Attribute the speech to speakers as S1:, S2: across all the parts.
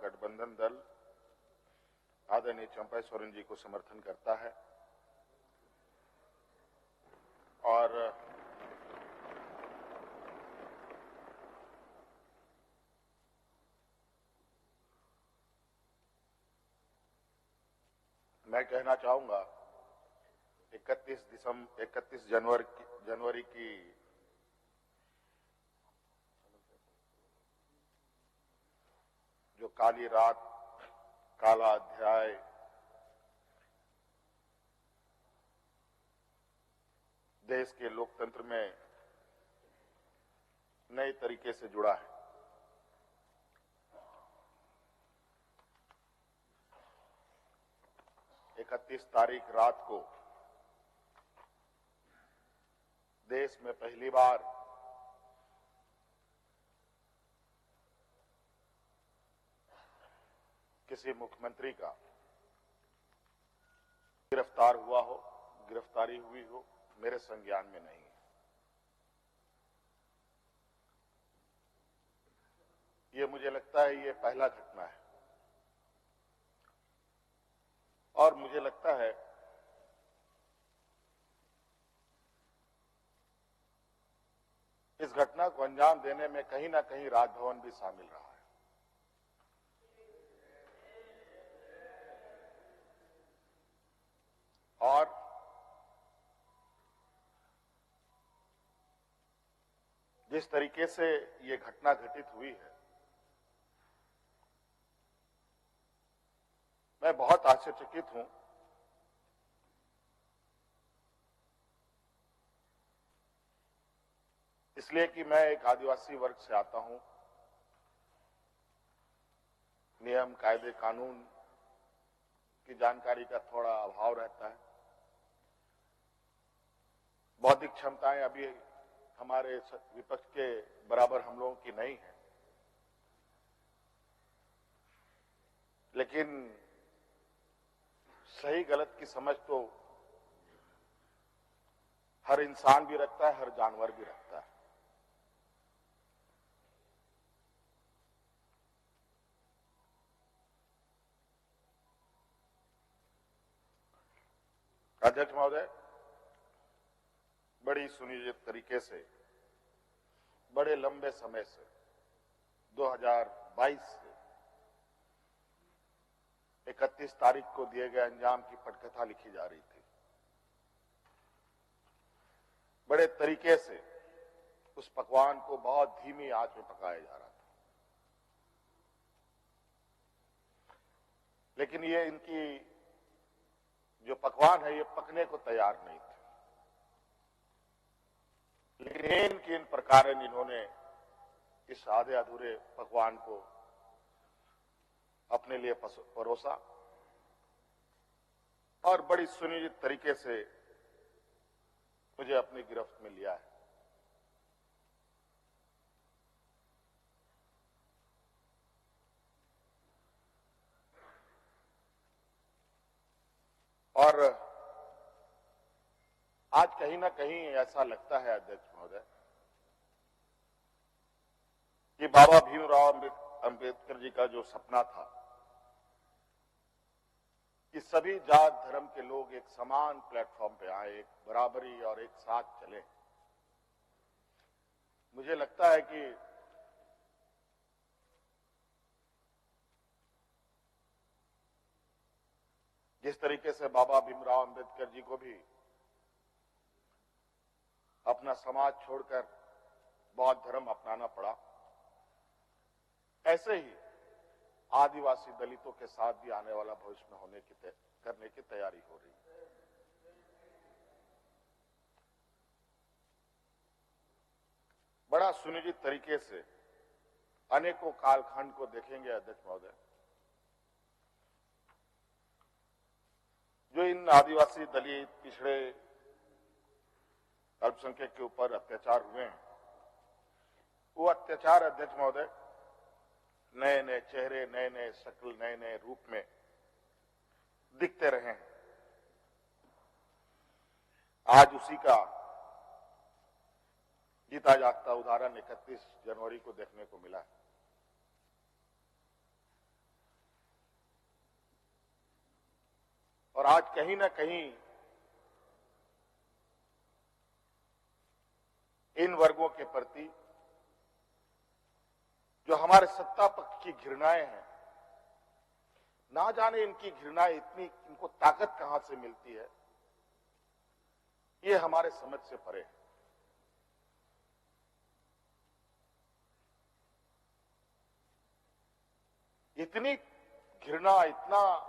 S1: गठबंधन दल आदरणीय चंपा सोरेन जी को समर्थन करता है और मैं कहना चाहूंगा 31 जनवरी की जो काली रात, काला अध्याय देश के लोकतंत्र में नए तरीके से जुड़ा है। इकतीस तारीख रात को देश में पहली बार किसी मुख्यमंत्री का गिरफ्तारी हुई हो, मेरे संज्ञान में नहीं है। ये मुझे लगता है ये पहला घटना है और मुझे लगता है इस घटना को अंजाम देने में कहीं ना कहीं राजभवन भी शामिल रहा है। और जिस तरीके से ये घटना घटित हुई है, मैं बहुत आश्चर्यचकित हूं। इसलिए कि मैं एक आदिवासी वर्ग से आता हूं। नियम, कायदे, कानून की जानकारी का थोड़ा अभाव रहता है। बौद्धिक क्षमताएं अभी हमारे विपक्ष के बराबर हम लोगों की नहीं है, लेकिन सही गलत की समझ तो हर इंसान भी रखता है, हर जानवर भी रखता है। अध्यक्ष महोदय, बड़ी सुनियोजित तरीके से, बड़े लंबे समय से 2022 से 31 तारीख को दिए गए अंजाम की पटकथा लिखी जा रही थी। बड़े तरीके से उस पकवान को बहुत धीमी आंच में पकाया जा रहा था, लेकिन ये इनकी जो पकवान है ये पकने को तैयार नहीं थे। लेकिन किन प्रकार इन्होंने इस आधे अधूरे पकवान को अपने लिए परोसा और बड़ी सुनियोजित तरीके से मुझे अपनी गिरफ्त में लिया है। और आज कहीं ना कहीं ऐसा लगता है अध्यक्ष महोदय कि बाबा भीमराव अंबेडकर जी का जो सपना था कि सभी जात धर्म के लोग एक समान प्लेटफॉर्म पे आए, एक बराबरी और एक साथ चले, मुझे लगता है कि जिस तरीके से बाबा भीमराव अंबेडकर जी को भी अपना समाज छोड़कर बौद्ध धर्म अपनाना पड़ा, ऐसे ही आदिवासी दलितों के साथ भी आने वाला भविष्य में करने की तैयारी हो रही है। बड़ा सुनियोजित तरीके से अनेकों कालखंड को देखेंगे अध्यक्ष महोदय, जो इन आदिवासी दलित पिछड़े अल्पसंख्यक के ऊपर अत्याचार हुए हैं, वो अत्याचार अध्यक्ष महोदय नए नए चेहरे, नए नए शक्ल, नए नए रूप में दिखते रहे हैं। आज उसी का जीता जागता उदाहरण 31 जनवरी को देखने को मिला है। और आज कहीं ना कहीं इन वर्गों के प्रति जो हमारे सत्ता पक्ष की घृणाएं हैं, ना जाने इनकी घृणाएं इतनी, इनको ताकत कहां से मिलती है, ये हमारे समझ से परे है। इतनी घृणा, इतना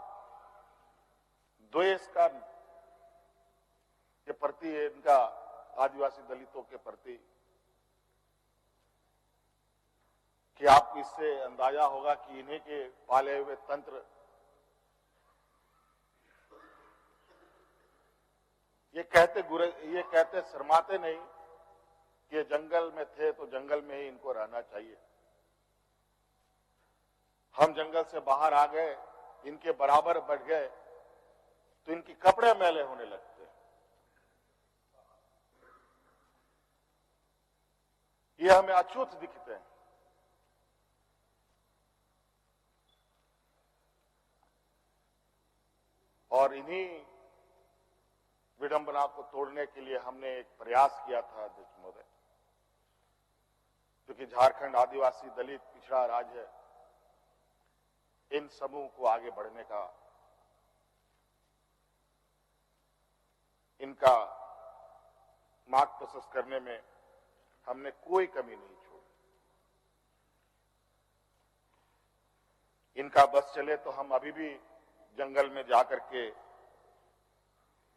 S1: द्वेष का के प्रति इनका आदिवासी दलितों के प्रति कि आपको इससे अंदाजा होगा कि इन्हीं के पाले हुए तंत्र ये कहते शर्माते नहीं कि ये जंगल में थे तो जंगल में ही इनको रहना चाहिए। हम जंगल से बाहर आ गए, इनके बराबर बढ़ गए तो इनके कपड़े मैले होने लगते हैं। ये हमें अछूत दिखते हैं। और इन्हीं विडंबना को तोड़ने के लिए हमने एक प्रयास किया था अध्यक्ष महोदय, क्योंकि झारखंड आदिवासी दलित पिछड़ा राज्य है, इन समूह को आगे बढ़ने का, इनका मार्ग प्रशस्त करने में हमने कोई कमी नहीं छोड़ी। इनका बस चले तो हम अभी भी जंगल में जाकर के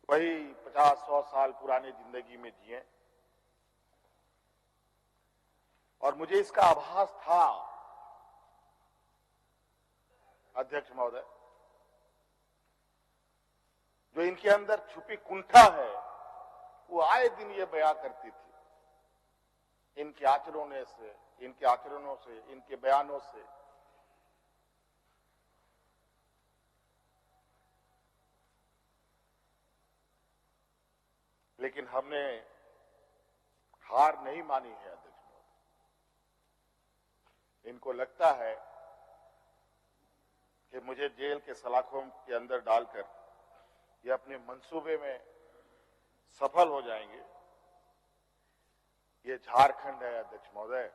S1: वही 50-100 साल पुरानी जिंदगी में जिए। और मुझे इसका आभास था अध्यक्ष महोदय, जो इनके अंदर छुपी कुंठा है वो आए दिन ये बयां करती थी, इनके आचरणों से, इनके बयानों से। लेकिन हमने हार नहीं मानी है अध्यक्ष महोदय। इनको लगता है कि मुझे जेल के सलाखों के अंदर डालकर ये अपने मंसूबे में सफल हो जाएंगे। ये झारखंड है अध्यक्ष महोदय,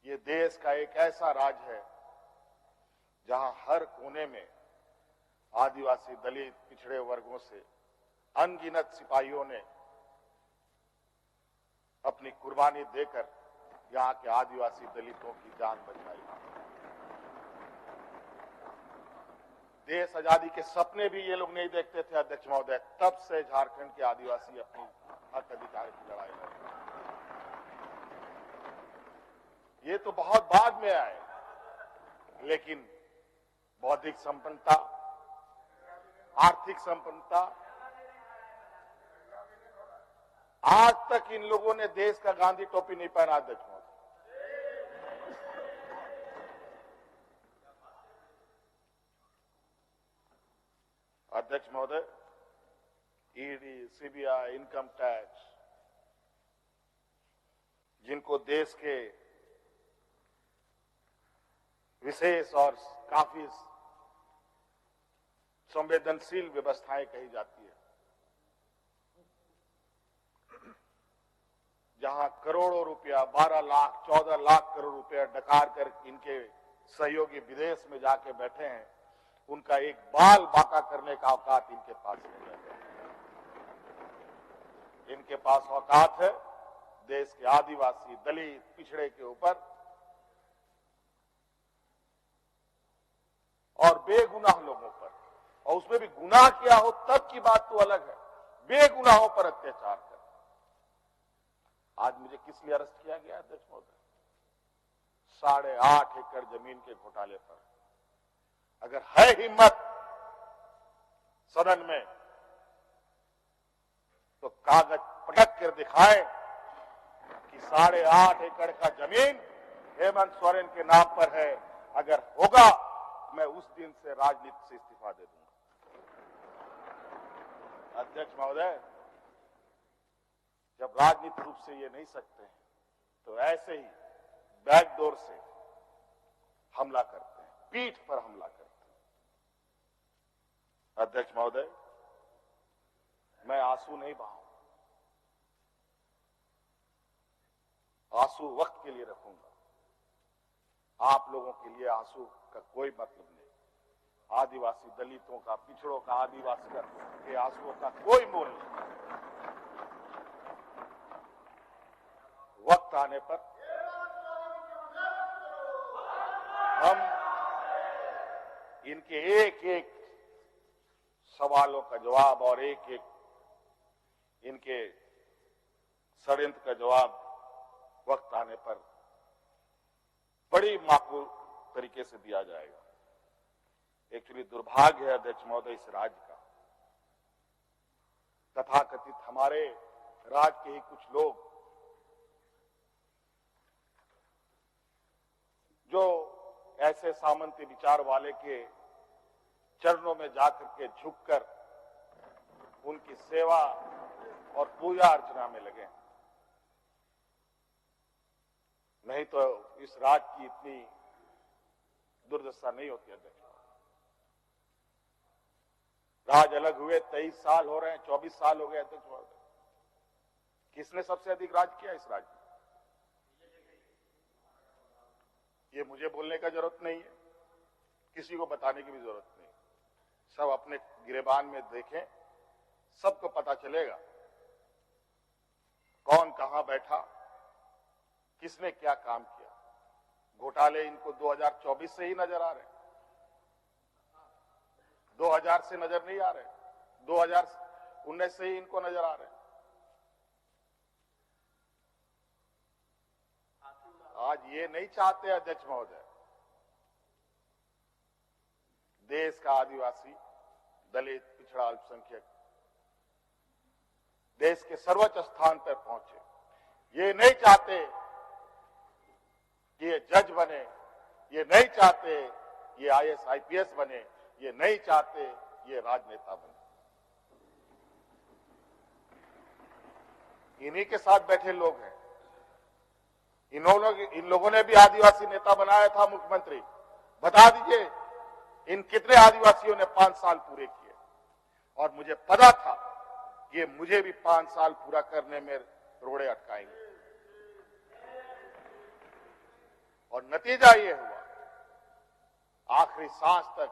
S1: ये देश का एक ऐसा राज्य है जहां हर कोने में आदिवासी दलित पिछड़े वर्गों से अनगिनत सिपाहियों ने अपनी कुर्बानी देकर यहां के आदिवासी दलितों की जान बचाई। देश आजादी के सपने भी ये लोग नहीं देखते थे अध्यक्ष महोदय, तब से झारखंड के आदिवासी अपनी हक अधिकार की लड़ाई लड़ रहे। ये तो बहुत बाद में आए, लेकिन बौद्धिक संपन्नता, आर्थिक संपन्नता, आज तक इन लोगों ने देश का गांधी टोपी नहीं पहना अध्यक्ष महोदय। अध्यक्ष महोदय, ईडी, सीबीआई, इनकम टैक्स, जिनको देश के विशेष और काफी संवेदनशील व्यवस्थाएं कही जाती है, जहां करोड़ों रुपया, 12 लाख 14 लाख करोड़ रुपया डकार कर इनके सहयोगी विदेश में जाके बैठे हैं, उनका एक बाल बाका करने का औकात इनके पास नहीं है। इनके पास औकात है देश के आदिवासी दलित पिछड़े के ऊपर, और बेगुनाह लोगों पर, और उसमें भी गुनाह किया हो तब की बात तो अलग है, बेगुनाहों पर अत्याचार कर। आज मुझे किस लिए अरेस्ट किया गया अध्यक्ष महोदय? 8.5 एकड़ जमीन के घोटाले पर। अगर है हिम्मत सदन में तो कागज पटक कर दिखाए कि 8.5 एकड़ का जमीन हेमंत सोरेन के नाम पर है। अगर होगा मैं उस दिन से राजनीति से इस्तीफा दे दूंगा। अध्यक्ष महोदय, जब राजनीतिक रूप से ये नहीं सकते हैं तो ऐसे ही बैकडोर से हमला करते हैं, पीठ पर हमला करते हैं। अध्यक्ष महोदय, मैं आंसू नहीं बहाऊं, आंसू वक्त के लिए रखूंगा। आप लोगों के लिए आंसू का कोई मतलब नहीं। आदिवासी दलितों का, पिछड़ों का, आदिवासी के आंसुओं का कोई मोल नहीं। वक्त आने पर हम इनके एक एक सवालों का जवाब और एक एक इनके षड्यंत्र का जवाब वक्त आने पर बड़ी माकूल तरीके से दिया जाएगा। एक्चुअली दुर्भाग्य है अध्यक्ष महोदय इस राज्य का, तथाकथित हमारे राज्य के ही कुछ लोग जो ऐसे सामंती विचार वाले के चरणों में जाकर के झुककर उनकी सेवा और पूजा अर्चना में लगे, नहीं तो इस राज्य की इतनी दुर्दशा नहीं होती अध्यक्ष। राज अलग हुए 23 साल हो रहे हैं, 24 साल हो गए अध्यक्ष महोदय। किसने सबसे अधिक राज किया इस राज्य में? ये मुझे बोलने का जरूरत नहीं है, किसी को बताने की भी जरूरत नहीं। सब अपने गिरेबान में देखें, सबको पता चलेगा कौन कहां बैठा, किसने क्या काम किया। घोटाले इनको 2024 से ही नजर आ रहे हैं, 2000 से नजर नहीं आ रहे, 2019 से ही इनको नजर आ रहे हैं। आज ये नहीं चाहते अध्यक्ष महोदय, देश का आदिवासी, दलित, पिछड़ा, अल्पसंख्यक देश के सर्वोच्च स्थान पर पहुंचे। ये नहीं चाहते कि ये जज बने, ये नहीं चाहते ये IAS IPS बने, ये नहीं चाहते ये राजनेता बने। इन्हीं के साथ बैठे लोग हैं। इन लोगों ने भी आदिवासी नेता बनाया था मुख्यमंत्री। बता दीजिए इन कितने आदिवासियों ने 5 साल पूरे किए। और मुझे पता था कि मुझे भी 5 साल पूरा करने में रोड़े अटकाएंगे, और नतीजा ये हुआ आखिरी सांस तक